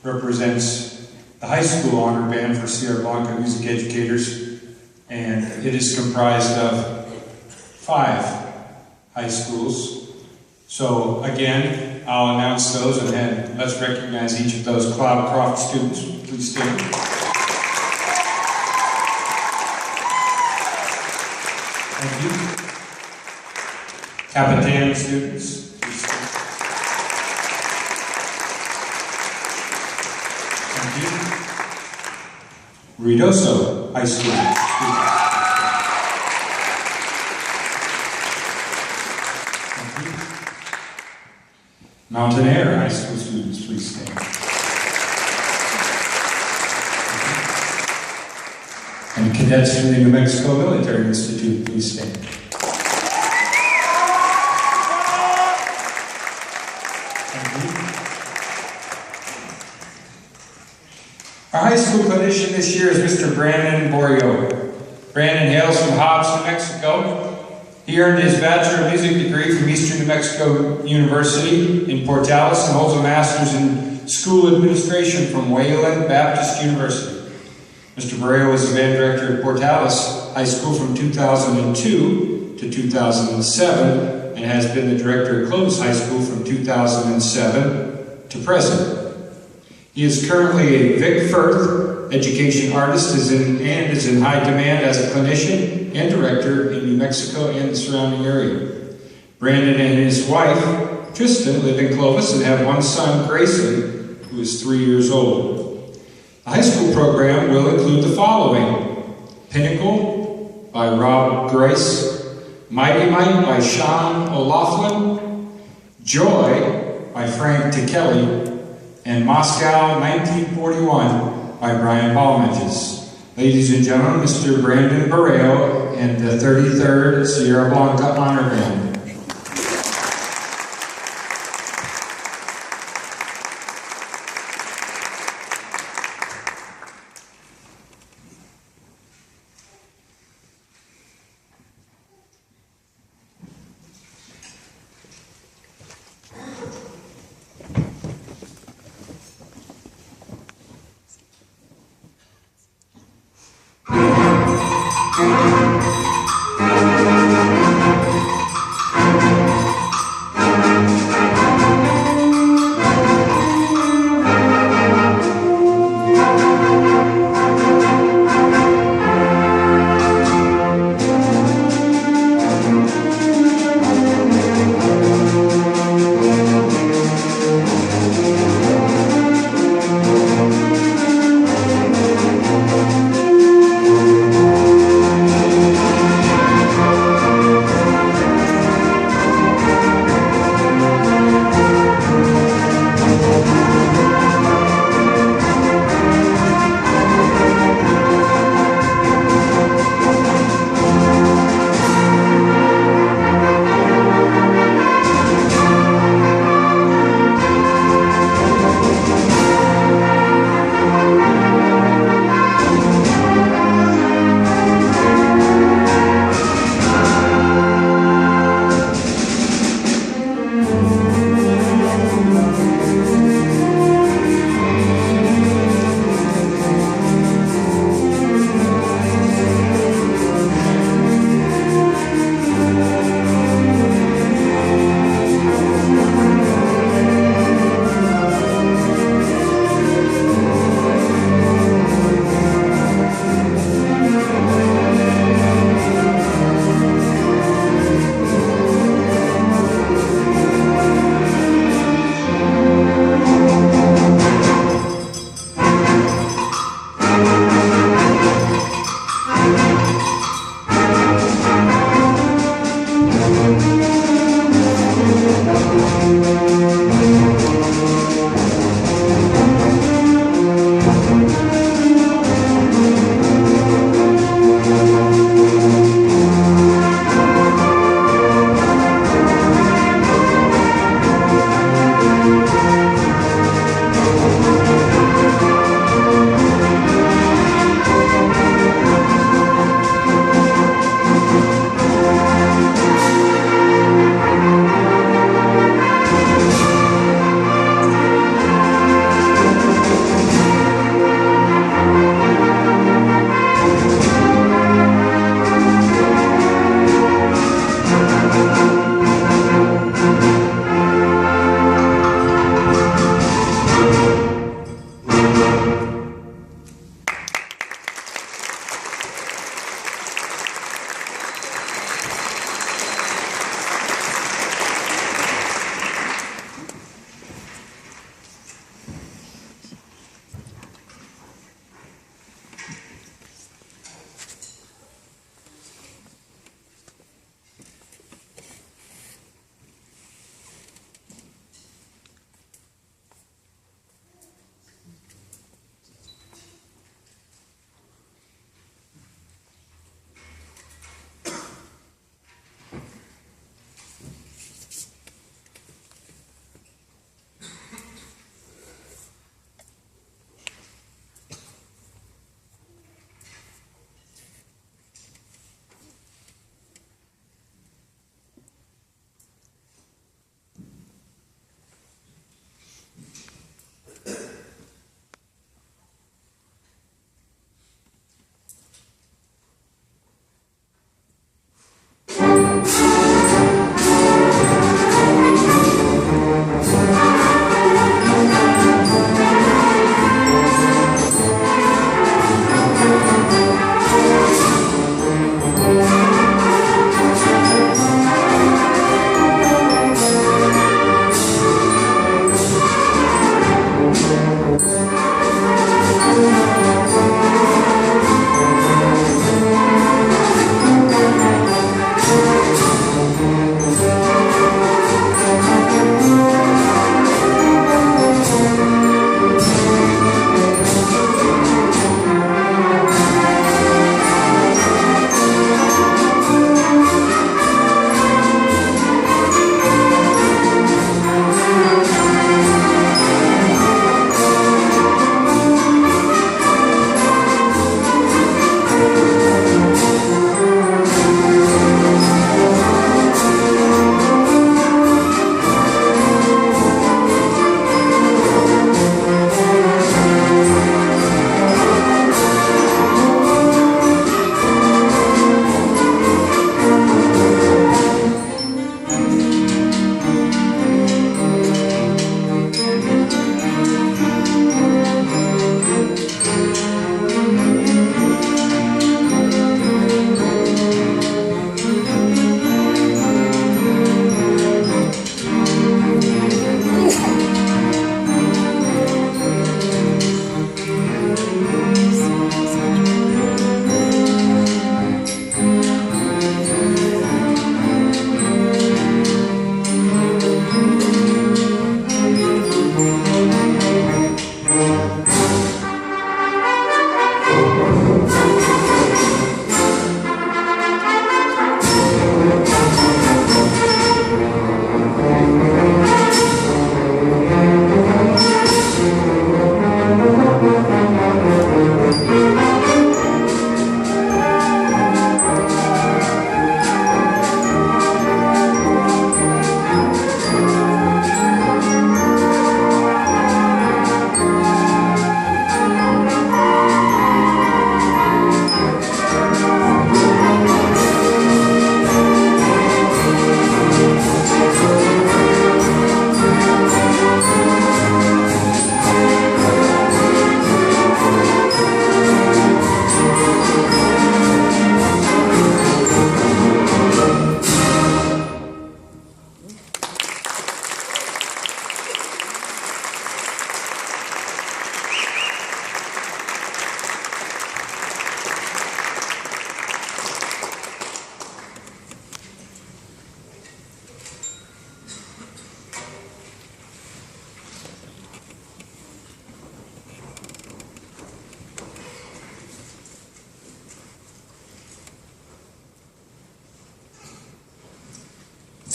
Represents the high school honor band for Sierra Blanca music educators, and it is comprised of 5 high schools. So again, I'll announce those, and then let's recognize each of those Cloudcroft students. Please stand. Thank you. Capitain students. Ruidoso High School. Mountainair High School students, please stand. And cadets from the New Mexico Military Institute, please stand. Our high school clinician this year is Mr. Brandon Borreo. Brandon hails from Hobbs, New Mexico. He earned his Bachelor of Music degree from Eastern New Mexico University in Portales and holds a Master's in School Administration from Wayland Baptist University. Mr. Borreo was the band director at Portales High School from 2002 to 2007 and has been the director at Clovis High School from 2007 to present. He is currently a Vic Firth education artist and is in high demand as a clinician and director in New Mexico and the surrounding area. Brandon and his wife, Tristan, live in Clovis and have one son, Grayson, who is 3 years old. The high school program will include the following: Pinnacle by Rob Grace, Mighty Might by Sean O'Loughlin, Joy by Frank Tikeli, and Moscow 1941 by Brian Balmages. Ladies and gentlemen, Mr. Brandon Borreo and the 33rd Sierra Blanca Honor Band.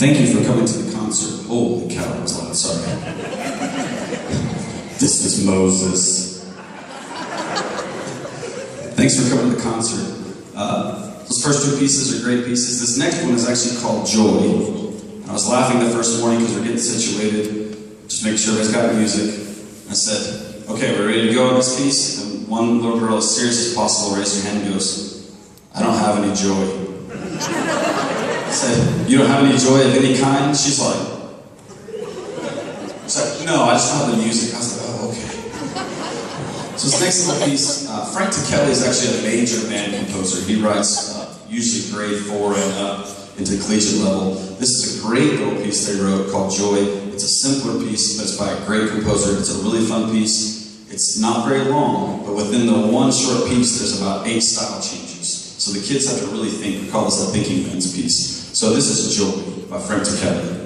Thank you for coming to the concert. Holy cow, that was loud, sorry. This is Moses. Thanks for coming to the concert. Those first two pieces are great pieces. This next one is actually called Joy. I was laughing the first morning because we're getting situated, just making sure everybody's got music. I said, okay, we're ready to go on this piece? And one little girl, as serious as possible, raised her hand and goes, I don't have any joy. I said, you don't have any joy of any kind? She's like, no, I just don't have the music. I was like, oh, okay. So this next little piece, Frank Kelly is actually a major band composer. He writes usually grade 4 and up into the collegiate level. This is a great little piece they wrote called Joy. It's a simpler piece, but it's by a great composer. It's a really fun piece. It's not very long, but within the one short piece, there's about 8 style changes. So the kids have to really think. We call this a thinking man's piece. So this is Joy by Frank Kelly.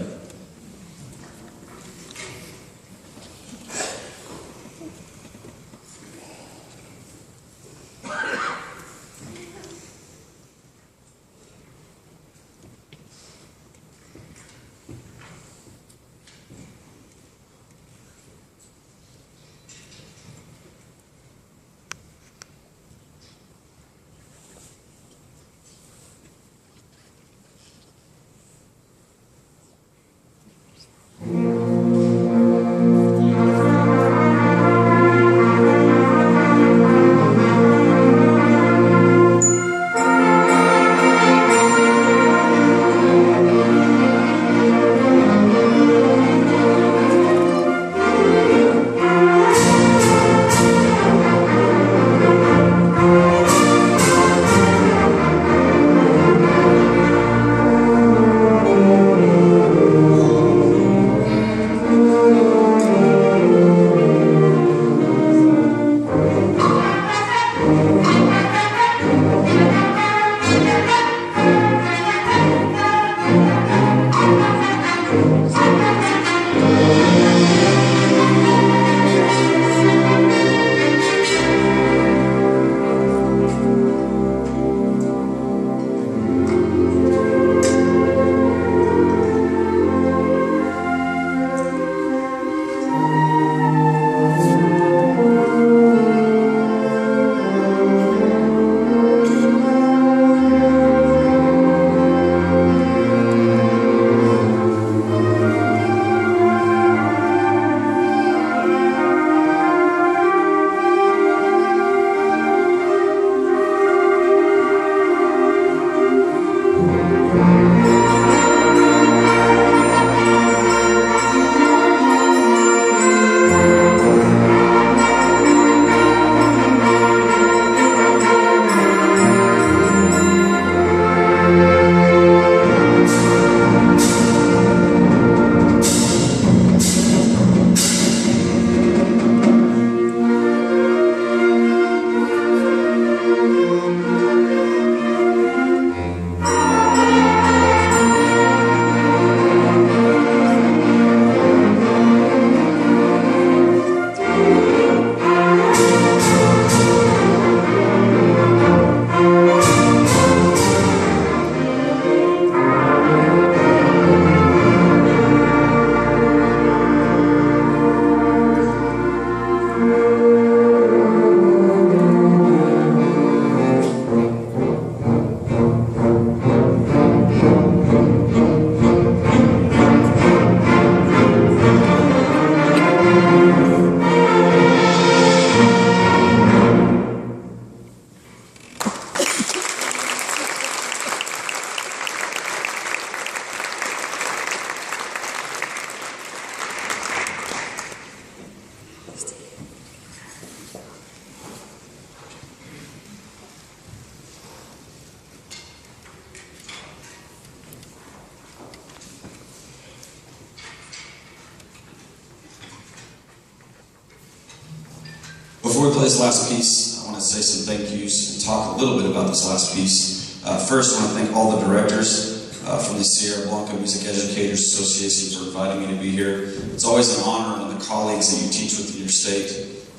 Before we play this last piece, I want to say some thank yous and talk a little bit about this last piece. First, I want to thank all the directors from the Sierra Blanca Music Educators Association for inviting me to be here. It's always an honor when the colleagues that you teach with in your state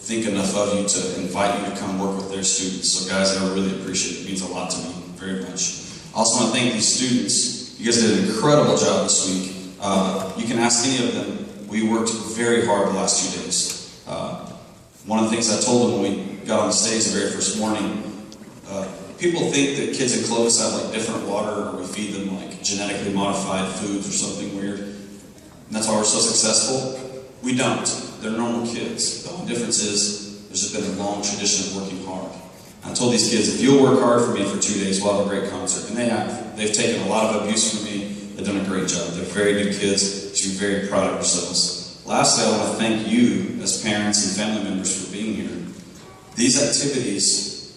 think enough of you to invite you to come work with their students. So guys, I really appreciate it. It means a lot to me, very much. I also want to thank these students. You You guys did an incredible job this week. You can ask any of them. We worked very hard the last 2 days. One of the things I told them when we got on the stage the very first morning, people think that kids in Clovis have like different water, or we feed them like genetically modified foods or something weird. And that's why we're so successful. We don't. They're normal kids. The only difference is there's just been a long tradition of working hard. I told these kids, if you'll work hard for me for 2 days, we'll have a great concert. And they have. They've taken a lot of abuse from me. They've done a great job. They're very good kids. You should be very proud of yourselves. Lastly, I want to thank you as parents and family members for being here. These activities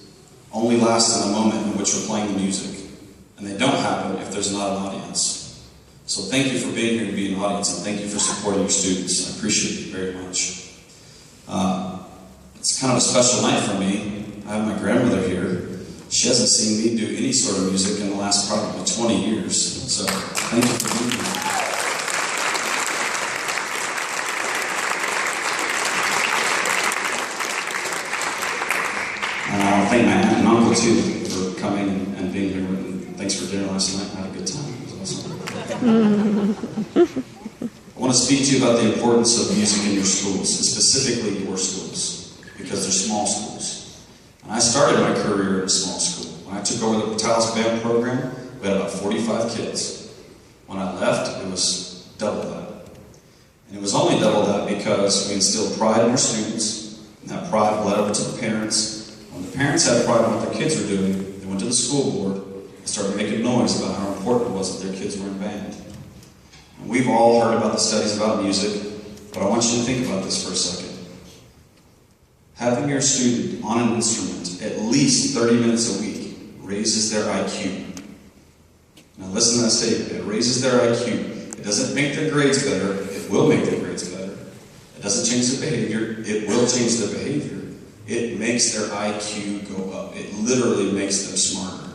only last in the moment in which we're playing the music. And they don't happen if there's not an audience. So thank you for being here to be an audience, and thank you for supporting your students. I appreciate it very much. It's kind of a special night for me. I have my grandmother here. She hasn't seen me do any sort of music in the last probably 20 years. So thank you for being here. And I want to thank my aunt and uncle too for coming and being here. And thanks for dinner last night. I had a good time. It was awesome. I want to speak to you about the importance of music in your schools, and specifically your schools, because they're small schools. And I started my career in a small school. When I took over the Patalis Band program, we had about 45 kids. When I left, it was double that. And it was only double that because we instilled pride in our students, and that pride bled over to the parents. When the parents had pride in what their kids were doing, they went to the school board and started making noise about how important it was that their kids were in band. And we've all heard about the studies about music, but I want you to think about this for a second. Having your student on an instrument at least 30 minutes a week raises their IQ. Now listen to that statement. It raises their IQ. It doesn't make their grades better. It will make their grades better. It doesn't change their behavior. It will change their behavior. It makes their IQ go up. It literally makes them smarter.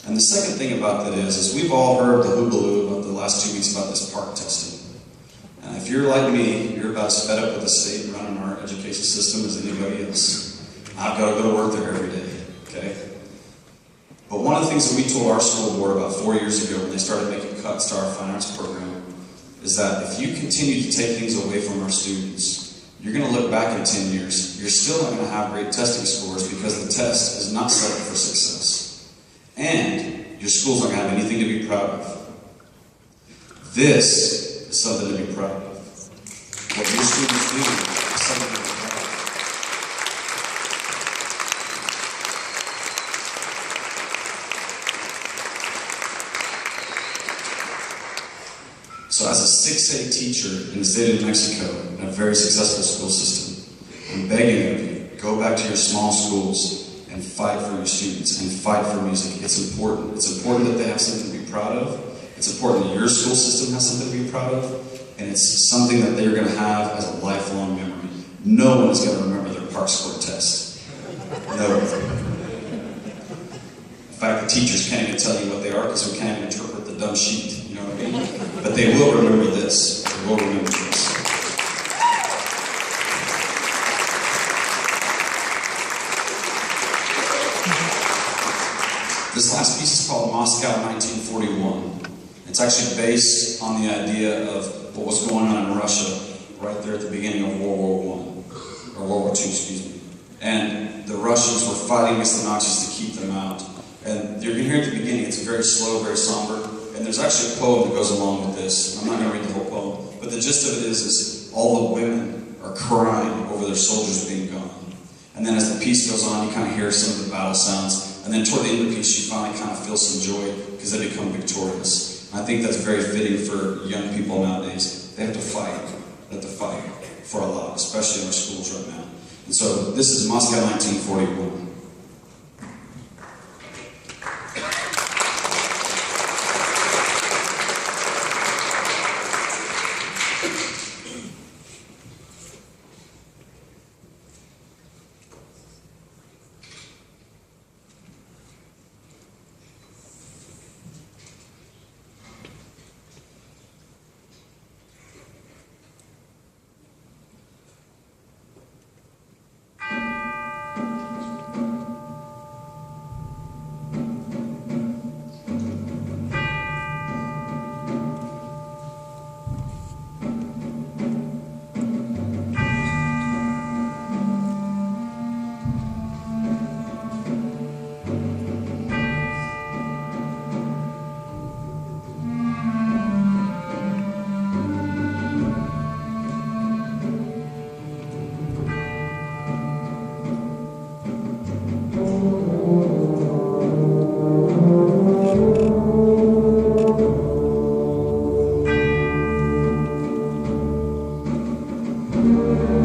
And the second thing about that is we've all heard the hoobaloo about the last 2 weeks about this park testing. And if you're like me, you're about as fed up with the state running our education system as anybody else. I've got to go to work there every day, okay? But one of the things that we told our school board about 4 years ago when they started making cuts to our fine arts program is that if you continue to take things away from our students, you're going to look back in 10 years, you're still not going to have great testing scores because the test is not set up for success. And your school's not going to have anything to be proud of. This is something to be proud of. What your students do is something to be proud of. So as a 6A teacher in the state of New Mexico, in a very successful school system, I'm begging of you, go back to your small schools and fight for your students and fight for music. It's important. It's important that they have something to be proud of. It's important that your school system has something to be proud of. And it's something that they're going to have as a lifelong memory. No one is going to remember their park score test. No one. In fact, the teachers can't even tell you what they are because we can't even interpret the dumb sheet. You know what I mean? But they will remember this. They will remember this. This last piece is called Moscow 1941. It's actually based on the idea of what was going on in Russia right there at the beginning of World War I, or World War II, excuse me. And the Russians were fighting against the Nazis to keep them out. And you're going to hear at the beginning, it's very slow, very somber. And there's actually a poem that goes along with this. I'm not going to read the whole poem, but the gist of it is all the women are crying over their soldiers being gone. And then as the piece goes on, you kind of hear some of the battle sounds. And then toward the end of the piece, you finally kind of feel some joy because they become victorious. And I think that's very fitting for young people nowadays. They have to fight. They have to fight for a lot, especially in our schools right now. And so this is Moscow 1941. you.